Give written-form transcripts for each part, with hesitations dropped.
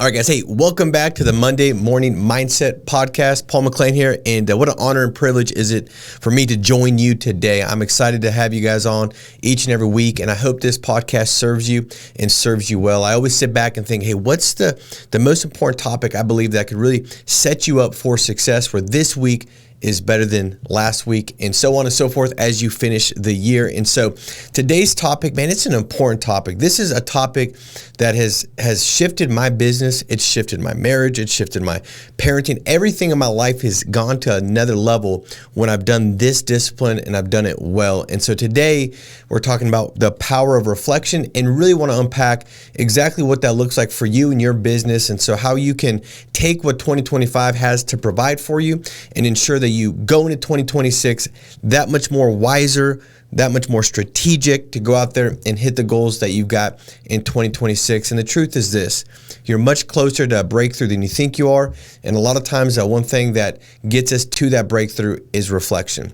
All right, guys. Hey, welcome back to the Monday Morning Mindset Podcast. Paul McClain here, and what an honor and privilege is it for me to join you today. I'm excited to have you guys on each and every week, and I hope this podcast serves you and serves you well. I always sit back and think, hey, what's the most important topic I believe that could really set you up for success for this week is better than last week, and so on and so forth as you finish the year. And so today's topic, man, it's an important topic. This is a topic that has shifted my business. It's shifted my marriage. It's shifted my parenting. Everything in my life has gone to another level when I've done this discipline and I've done it well. And so today we're talking about the power of reflection and really want to unpack exactly what that looks like for you and your business. And so how you can take what 2025 has to provide for you and ensure that you go into 2026 that much more wiser, that much more strategic to go out there and hit the goals that you've got in 2026. And the truth is this, you're much closer to a breakthrough than you think you are. And a lot of times that one thing that gets us to that breakthrough is reflection.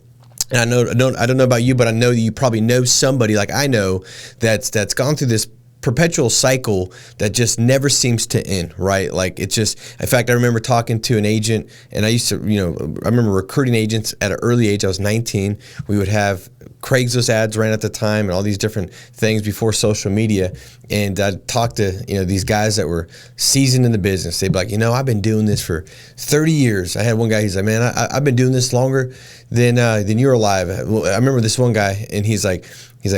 And I don't know about you, but I know you probably know somebody like I know that's gone through this perpetual cycle that just never seems to end, right? Like it's just, in fact, I remember talking to an agent, and I used to, I remember recruiting agents at an early age. I was 19. We would have Craigslist ads ran at the time and all these different things before social media. And I'd talk to, these guys that were seasoned in the business. They'd be like, I've been doing this for 30 years. I had one guy, he's like, man, I've been doing this longer than you're alive. Well, I remember this one guy, and he's like,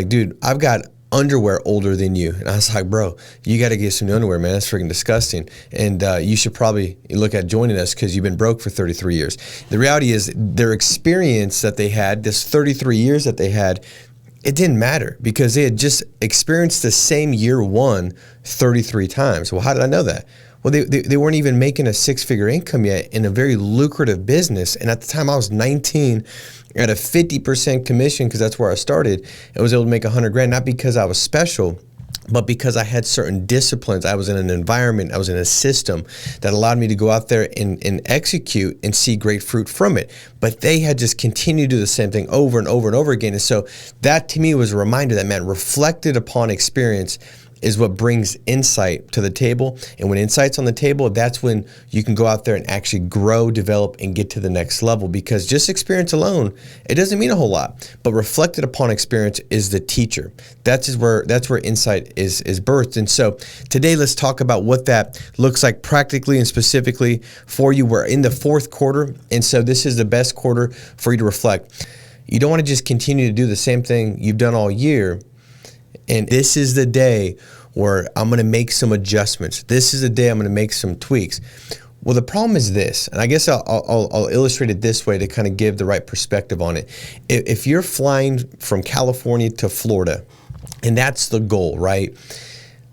dude, I've got underwear older than you. And I was like, bro, you got to get some new underwear, man. That's freaking disgusting. And you should probably look at joining us because you've been broke for 33 years. The reality is their experience that they had, this 33 years that they had, it didn't matter because they had just experienced the same year one 33 times. Well, how did I know that? Well, they weren't even making a six-figure income yet in a very lucrative business. And at the time I was 19 at a 50% commission because that's where I started. I was able to make $100,000, not because I was special, but because I had certain disciplines. I was in an environment, I was in a system that allowed me to go out there and execute and see great fruit from it. But they had just continued to do the same thing over and over and over again. And so that to me was a reminder that, man, reflected upon experience is what brings insight to the table. And when insight's on the table, that's when you can go out there and actually grow, develop, and get to the next level. Because just experience alone, it doesn't mean a whole lot. But reflected upon experience is the teacher. That's where insight is birthed. And so today, let's talk about what that looks like practically and specifically for you. We're in the fourth quarter, and so this is the best quarter for you to reflect. You don't want to just continue to do the same thing you've done all year. And this is the day where I'm going to make some adjustments. This is the day I'm going to make some tweaks. Well, the problem is this, and I guess I'll illustrate it this way to kind of give the right perspective on it. If you're flying from California to Florida, and that's the goal, right?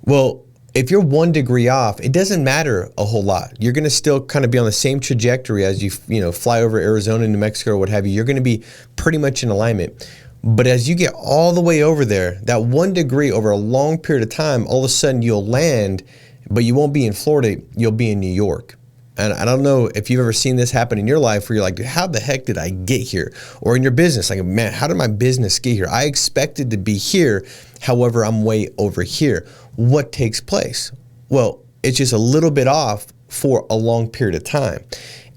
Well, if you're 1 degree off, it doesn't matter a whole lot. You're going to still kind of be on the same trajectory as you fly over Arizona, New Mexico, or what have you. You're going to be pretty much in alignment. But as you get all the way over there, that 1 degree over a long period of time, all of a sudden you'll land, but you won't be in Florida, you'll be in New York. And I don't know if you've ever seen this happen in your life where you're like, dude, how the heck did I get here? Or in your business, like, man, how did my business get here? I expected to be here, however, I'm way over here. What takes place? Well, it's just a little bit off for a long period of time.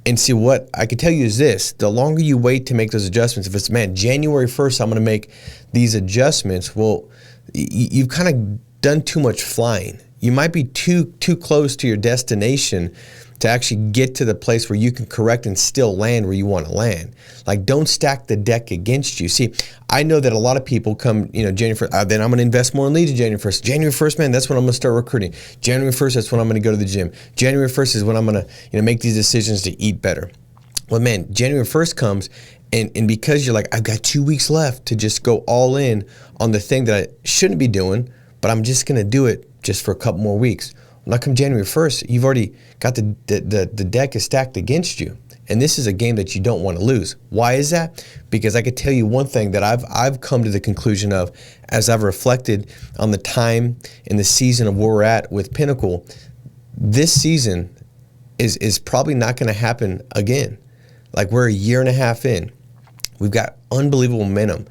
And see, what I can tell you is this, the longer you wait to make those adjustments, if it's, man, January 1st, I'm going to make these adjustments, well, you've kind of done too much flying. You might be too close to your destination to actually get to the place where you can correct and still land where you want to land. Like, don't stack the deck against you. See, I know that a lot of people come, January 1st, then I'm going to invest more in leads January 1st. January 1st, man, that's when I'm going to start recruiting. January 1st, that's when I'm going to go to the gym. January 1st is when I'm going to, make these decisions to eat better. Well, man, January 1st comes, and because you're like, I've got 2 weeks left to just go all in on the thing that I shouldn't be doing, but I'm just going to do it just for a couple more weeks. When I come January 1st, you've already got the deck is stacked against you. And this is a game that you don't want to lose. Why is that? Because I could tell you one thing that I've come to the conclusion of as I've reflected on the time and the season of where we're at with Pinnacle. This season is probably not going to happen again. Like, we're a year and a half in. We've got unbelievable momentum.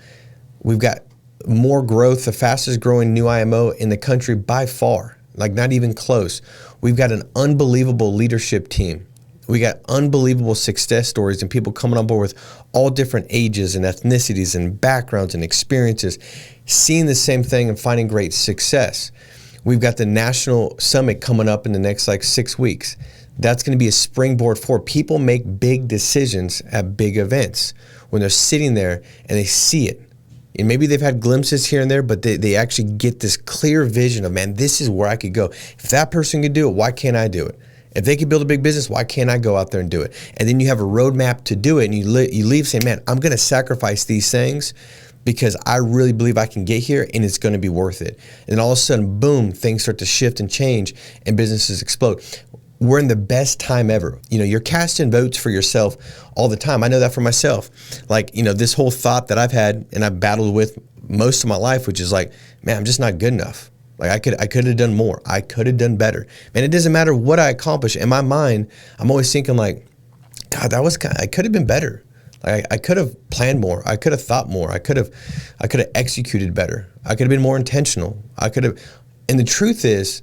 We've got more growth, the fastest growing new IMO in the country by far. like not even close. We've got an unbelievable leadership team. We got unbelievable success stories and people coming on board with all different ages and ethnicities and backgrounds and experiences, seeing the same thing and finding great success. We've got the national summit coming up in the next 6 weeks. That's going to be a springboard for people make big decisions at big events when they're sitting there and they see it. And maybe they've had glimpses here and there, but they actually get this clear vision of, man, this is where I could go. If that person could do it, why can't I do it? If they could build a big business, why can't I go out there and do it? And then you have a roadmap to do it, and you leave saying, man, I'm going to sacrifice these things because I really believe I can get here and it's going to be worth it. And all of a sudden, boom, things start to shift and change and businesses explode. We're in the best time ever. You're casting votes for yourself all the time. I know that for myself. This whole thought that I've had and I've battled with most of my life, which is man, I'm just not good enough. I could have done more. I could have done better. Man, it doesn't matter what I accomplish. In my mind, I'm always thinking God, I could have been better. I could have planned more. I could have thought more. I could have executed better. I could have been more intentional. And the truth is,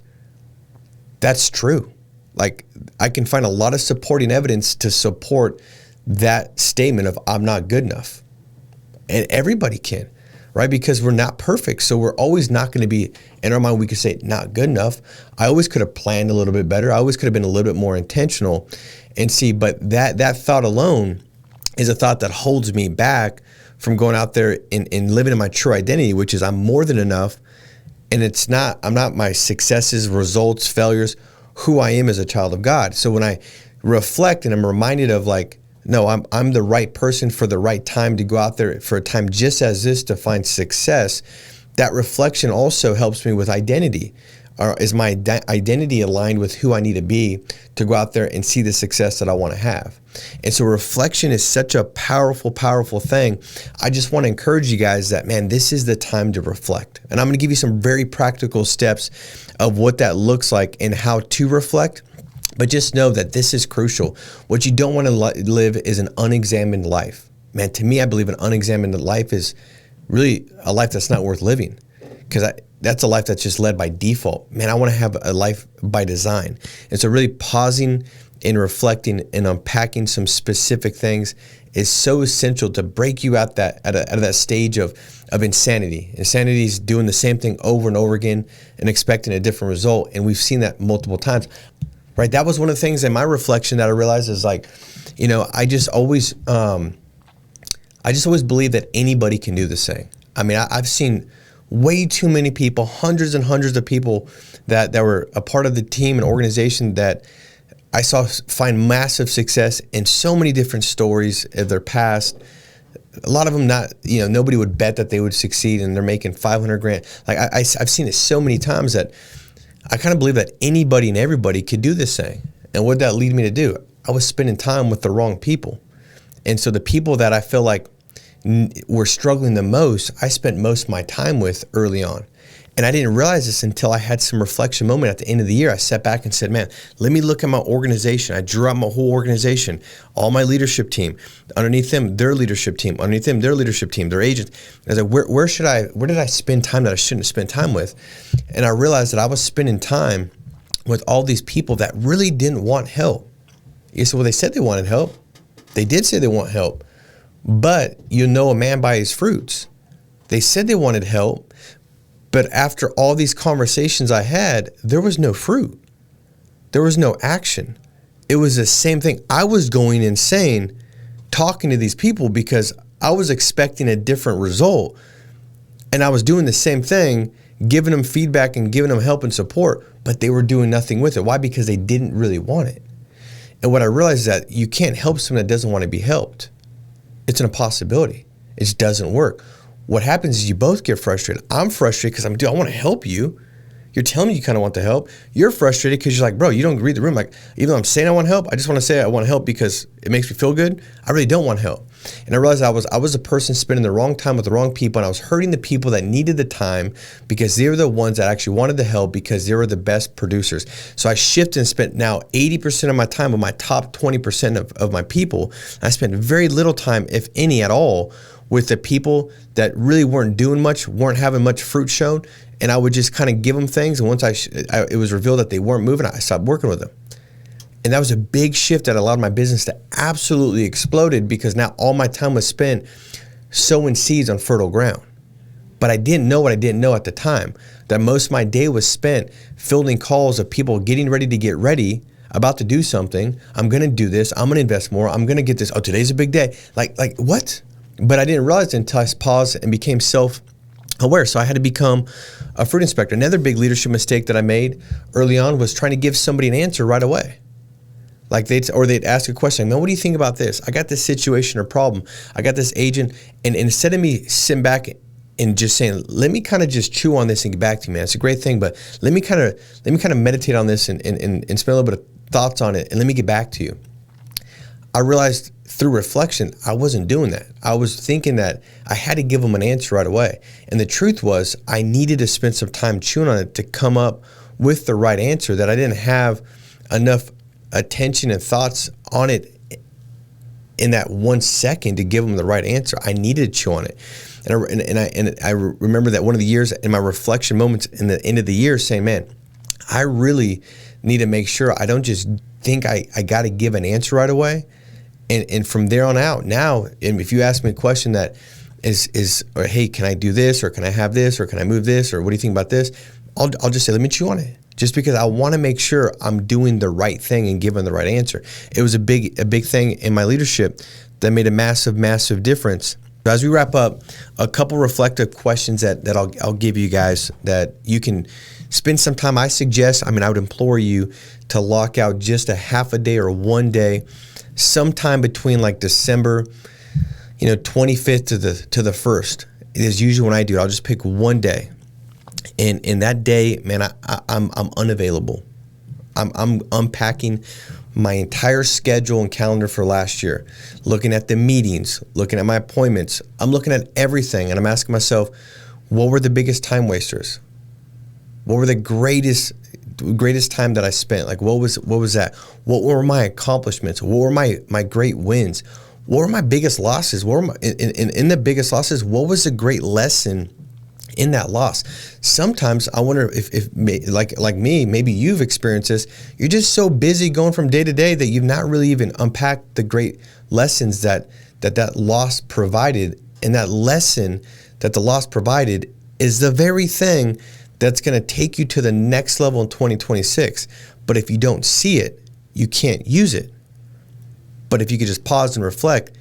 that's true. I can find a lot of supporting evidence to support that statement of I'm not good enough. And everybody can, right? Because we're not perfect. So we're always not going to be, in our mind, we could say not good enough. I always could have planned a little bit better. I always could have been a little bit more intentional but that thought alone is a thought that holds me back from going out there and living in my true identity, which is I'm more than enough. And I'm not my successes, results, failures, who I am as a child of God. So when I reflect and I'm reminded of no, I'm the right person for the right time to go out there for a time just as this to find success, that reflection also helps me with identity. Is my identity aligned with who I need to be to go out there and see the success that I want to have? And so reflection is such a powerful, powerful thing. I just want to encourage you guys that, man, this is the time to reflect. And I'm going to give you some very practical steps of what that looks like and how to reflect. But just know that this is crucial. What you don't want to live is an unexamined life. Man, to me, I believe an unexamined life is really a life that's not worth living, because that's a life that's just led by default. Man, I want to have a life by design. And so really pausing and reflecting and unpacking some specific things is so essential to break you out out of that stage of insanity. Insanity is doing the same thing over and over again and expecting a different result. And we've seen that multiple times. Right? That was one of the things in my reflection that I realized is I just always believe that anybody can do this thing. I mean, I've seen way too many people, hundreds and hundreds of people that were a part of the team and organization that I saw find massive success in so many different stories of their past. A lot of them nobody would bet that they would succeed, and they're making 500 grand. I've seen it so many times that I kind of believe that anybody and everybody could do this thing. And what did that lead me to do? I was spending time with the wrong people. And so the people that I feel like were struggling the most, I spent most of my time with early on. And I didn't realize this until I had some reflection moment at the end of the year. I sat back and said, man, let me look at my organization. I drew out my whole organization, all my leadership team, underneath them, their leadership team, underneath them, their leadership team, their agents. And I was like, where did I spend time that I shouldn't have spent time with? And I realized that I was spending time with all these people that really didn't want help. You say, well, they said they wanted help. They did say they want help, but you know a man by his fruits. They said they wanted help, but after all these conversations I had, there was no fruit. There was no action. It was the same thing. I was going insane talking to these people because I was expecting a different result. And I was doing the same thing, giving them feedback and giving them help and support, but they were doing nothing with it. Why? Because they didn't really want it. And what I realized is that you can't help someone that doesn't want to be helped. It's an impossibility. It just doesn't work. What happens is you both get frustrated. I'm frustrated because I want to help you. You're telling me you kind of want the help. You're frustrated because you're like, bro, you don't read the room. Even though I'm saying I want help, I just want to say I want help because it makes me feel good. I really don't want help. And I realized I was a person spending the wrong time with the wrong people, and I was hurting the people that needed the time because they were the ones that actually wanted the help because they were the best producers. So I shifted and spent now 80% of my time with my top 20% of my people. I spent very little time, if any at all, with the people that really weren't doing much, weren't having much fruit shown, and I would just kind of give them things. And once it was revealed that they weren't moving, I stopped working with them. And that was a big shift that allowed my business to absolutely exploded because now all my time was spent sowing seeds on fertile ground. But I didn't know what I didn't know at the time, that most of my day was spent fielding calls of people getting ready to get ready, about to do something. I'm going to do this. I'm going to invest more. I'm going to get this. Oh, today's a big day. Like what? But I didn't realize it until I paused and became self-aware. So I had to become a fruit inspector. Another big leadership mistake that I made early on was trying to give somebody an answer right away. Like they'd ask a question, man, what do you think about this? I got this situation or problem. I got this agent. And instead of me sitting back and just saying, let me kind of just chew on this and get back to you, man. It's a great thing, but let me kind of meditate on this and spend a little bit of thoughts on it and let me get back to you. I realized through reflection, I wasn't doing that. I was thinking that I had to give them an answer right away. And the truth was I needed to spend some time chewing on it to come up with the right answer, that I didn't have enough attention and thoughts on it in that 1 second to give them the right answer. I needed to chew on it. And I remember that one of the years in my reflection moments in the end of the year saying, man, I really need to make sure I don't just think I got to give an answer right away. And from there on out, now, if you ask me a question that is, or, hey, can I do this, or can I have this, or can I move this, or what do you think about this? I'll just say, let me chew on it, just because I want to make sure I'm doing the right thing and giving the right answer. It was a big thing in my leadership that made a massive difference. So as we wrap up, a couple reflective questions that I'll give you guys that you can spend some time. I would implore you to lock out just a half a day or 1 day, sometime between like December, 25th to the 1st. It is usually when I do it. I'll just pick 1 day. And in that day, man, I'm unavailable. I'm unpacking my entire schedule and calendar for last year, looking at the meetings, looking at my appointments. I'm looking at everything, and I'm asking myself, what were the biggest time wasters? What were the greatest time that I spent? Like, what was that? What were my accomplishments? What were my great wins? What were my biggest losses? What were in the biggest losses? What was a great lesson in that loss? Sometimes I wonder if like me, maybe you've experienced this. You're just so busy going from day to day that you've not really even unpacked the great lessons that loss provided. And that lesson that the loss provided is the very thing that's going to take you to the next level in 2026. But if you don't see it, you can't use it. But if you could just pause and reflect,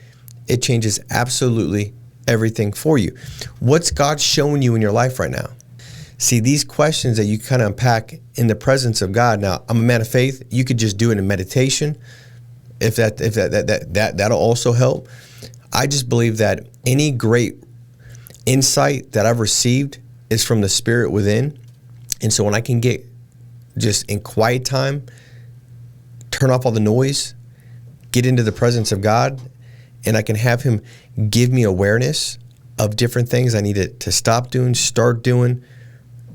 it changes absolutely everything for you. What's God showing you in your life right now? See, these questions that you kind of unpack in the presence of God. Now, I'm a man of faith. You could just do it in meditation. If that'll also help. I just believe that any great insight that I've received is from the Spirit within. And so when I can get just in quiet time, turn off all the noise, get into the presence of God, and I can have Him give me awareness of different things I need to stop doing, start doing.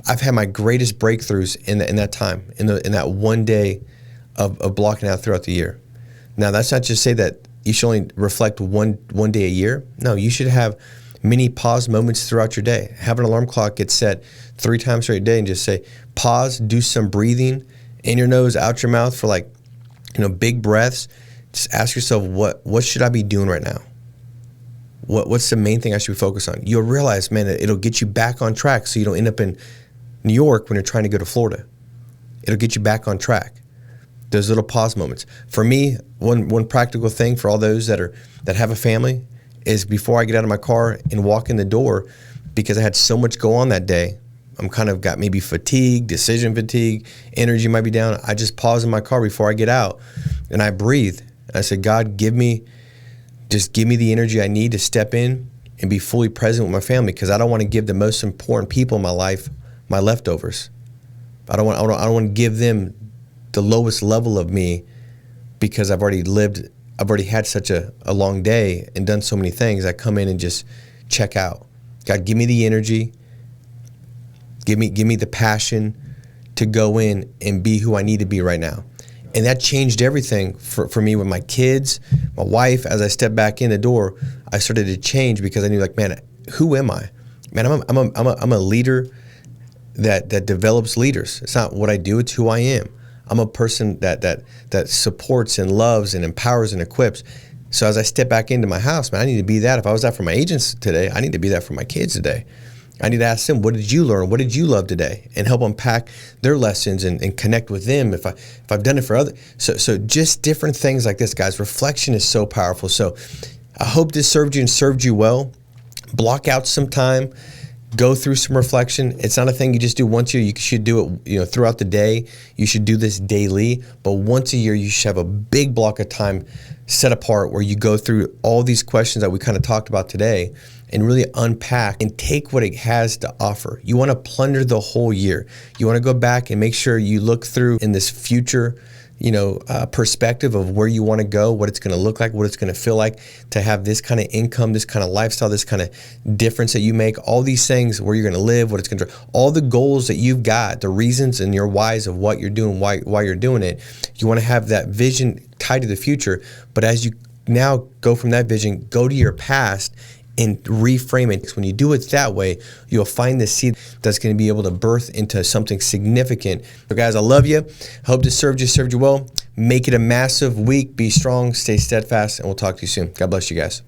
I've had my greatest breakthroughs in that time, in that 1 day of blocking out throughout the year. Now, that's not just say that you should only reflect one day a year. No, you should have many pause moments throughout your day. Have an alarm clock get set 3 times throughout your day and just say, pause, do some breathing in your nose, out your mouth for big breaths. Just ask yourself, what should I be doing right now? What's the main thing I should be focused on? You'll realize, man, it'll get you back on track so you don't end up in New York when you're trying to go to Florida. It'll get you back on track. Those little pause moments. For me, one practical thing for all those that have a family is before I get out of my car and walk in the door, because I had so much go on that day, I'm kind of got maybe fatigue, decision fatigue, energy might be down. I just pause in my car before I get out and I breathe. And I said, God, give me the energy I need to step in and be fully present with my family, because I don't want to give the most important people in my life my leftovers. I don't want to give them the lowest level of me, because I've already lived I've already had such a long day and done so many things. I come in and just check out. God, give me the energy. Give me the passion to go in and be who I need to be right now. And that changed everything for me with my kids, my wife. As I stepped back in the door, I started to change because I knew, like, man, who am I? Man, I'm a leader that develops leaders. It's not what I do, it's who I am. I'm a person that supports and loves and empowers and equips. So as I step back into my house, man, I need to be that. If I was that for my agents today, I need to be that for my kids today. I need to ask them, what did you learn? What did you love today? And help unpack their lessons and connect with them if I've done it for others. So just different things like this, guys. Reflection is so powerful. So I hope this served you and served you well. Block out some time. Go through some reflection. It's not a thing you just do once a year. You should do it, throughout the day. You should do this daily. But once a year, you should have a big block of time set apart where you go through all these questions that we kind of talked about today and really unpack and take what it has to offer. You want to plunder the whole year. You want to go back and make sure you look through in this future perspective of where you want to go, what it's going to look like, what it's going to feel like to have this kind of income, this kind of lifestyle, this kind of difference that you make, all these things, where you're going to live, what it's going to, all the goals that you've got, the reasons and your whys of what you're doing, why you're doing it. You want to have that vision tied to the future. But as you now go from that vision, go to your past and reframe it. When you do it that way, you'll find the seed that's going to be able to birth into something significant. So guys, I love you. Hope this served you well. Make it a massive week. Be strong, stay steadfast, and we'll talk to you soon. God bless you guys.